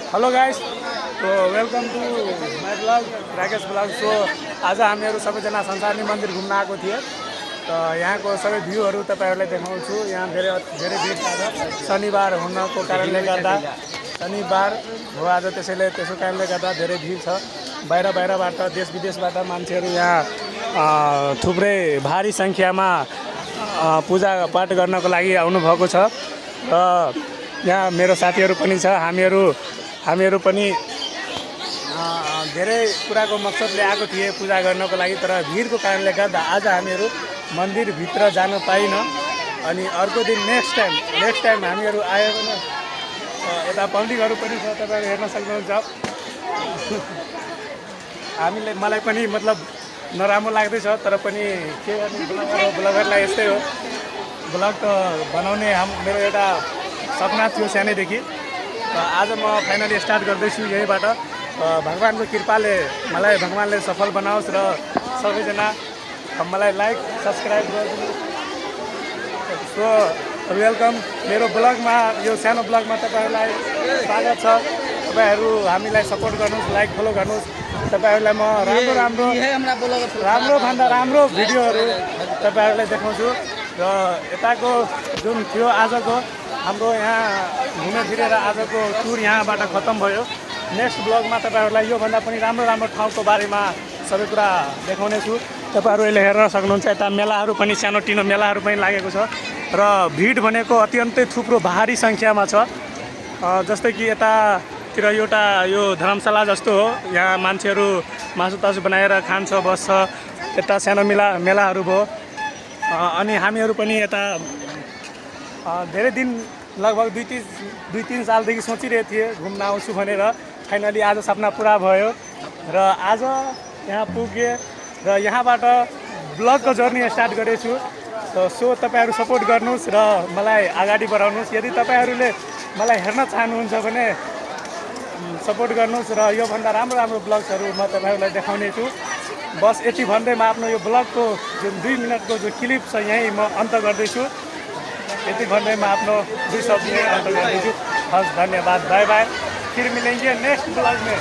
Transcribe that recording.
Hello guys, तो welcome to my blog Rakesh blog. So आज हामीहरू सबैजना संसारनी मन्दिर घुम्न आएको थिए। त यहाँको सबै भ्यूहरू तपाईँहरूलाई देखाउँछु। यहाँ धेरै भिड छ। शनिबार हुनको कारणले गर्दा शनिबार हो आज, त्यसो कारणले गर्दा धेरै भिड छ। बाहिरबाट देश विदेशबाट मान्छेहरू यहाँ थुप्रै भारी सङ्ख्यामा पूजा पाठ गर्नको लागि आउनुभएको छ। र यहाँ मेरो साथीहरू पनि छ। हामीहरू पनि धेरै कुराको मकसदले आएको थिए पूजा गर्नको लागि, तर भिडको कारणले गर्दा आज हामीहरू मन्दिरभित्र जान पाइनँ। अनि अर्को दिन नेक्स्ट टाइम हामीहरू आयो भने यता पब्लिकहरू पनि छ, तपाईँहरू हेर्न सक्नुहुन्छ। मलाई पनि मतलब नराम्रो लाग्दैछ, तर पनि के गर्ने, ब्लगरलाई यस्तै हो। ब्लग त बनाउने मेरो एउटा सपना थियो सानैदेखि। आज म फाइनली स्टार्ट गर्दैछु यहीँबाट। भगवानको कृपाले मलाई भगवानले सफल बनाओस् र सबैजना मलाई लाइक सब्सक्राइब गरिदिनु। सो वेलकम मेरो ब्लगमा, यो सानो ब्लगमा तपाईँहरूलाई स्वागत छ। तपाईँहरू हामीलाई सपोर्ट गर्नुहोस्, लाइक फलो गर्नुहोस्। तपाईँहरूलाई म राम्रो राम्रो भिडियोहरू तपाईँहरूलाई देखाउँछु। र यताको जुन थियो आजको हाम्रो यहाँ घुमेर फिरेर आजको टुर यहाँबाट खत्तम भयो। नेक्स्ट ब्लगमा तपाईँहरूलाई योभन्दा पनि राम्रो ठाउँको बारेमा सबै कुरा देखाउने छु। तपाईँहरू अहिले हेर्न सक्नुहुन्छ, यता मेलाहरू पनि, सानोतिनो मेलाहरू पनि लागेको छ। र भिड भनेको अत्यन्तै थुप्रो भारी सङ्ख्यामा छ। जस्तै कि यतातिर एउटा यो धर्मशाला जस्तो हो, यहाँ मान्छेहरू मासु बनाएर खान्छ, बस्छ। यता सानो मेलाहरू भयो। अनि हामीहरू पनि यता धेरै दिन लगभग दुई तिन सालदेखि सोचिरहेको थिएँ घुम्न आउँछु भनेर। फाइनली आज सपना पुरा भयो र आज यहाँ पुगेँ र यहाँबाट ब्लगको जर्नी स्टार्ट गरेछु। सो तपाईँहरू सपोर्ट गर्नुहोस् र मलाई अगाडि बढाउनुहोस्। यदि तपाईँहरूले मलाई हेर्न चाहनुहुन्छ भने सपोर्ट गर्नुहोस् र योभन्दा राम्रो ब्लग्सहरू म तपाईँहरूलाई देखाउने छु। बस यति भन्दै म आफ्नो यो ब्लगको जुन 2 मिनटको जो क्लिप छ यहीँ म अन्त गर्दैछु। यति भन्दै म आफ्नो 2 शब्द अन्त गर्दैछु। हस्, धन्यवाद, बाय बाय। फिर मिलेंगे नेक्स्ट ब्लॉग में।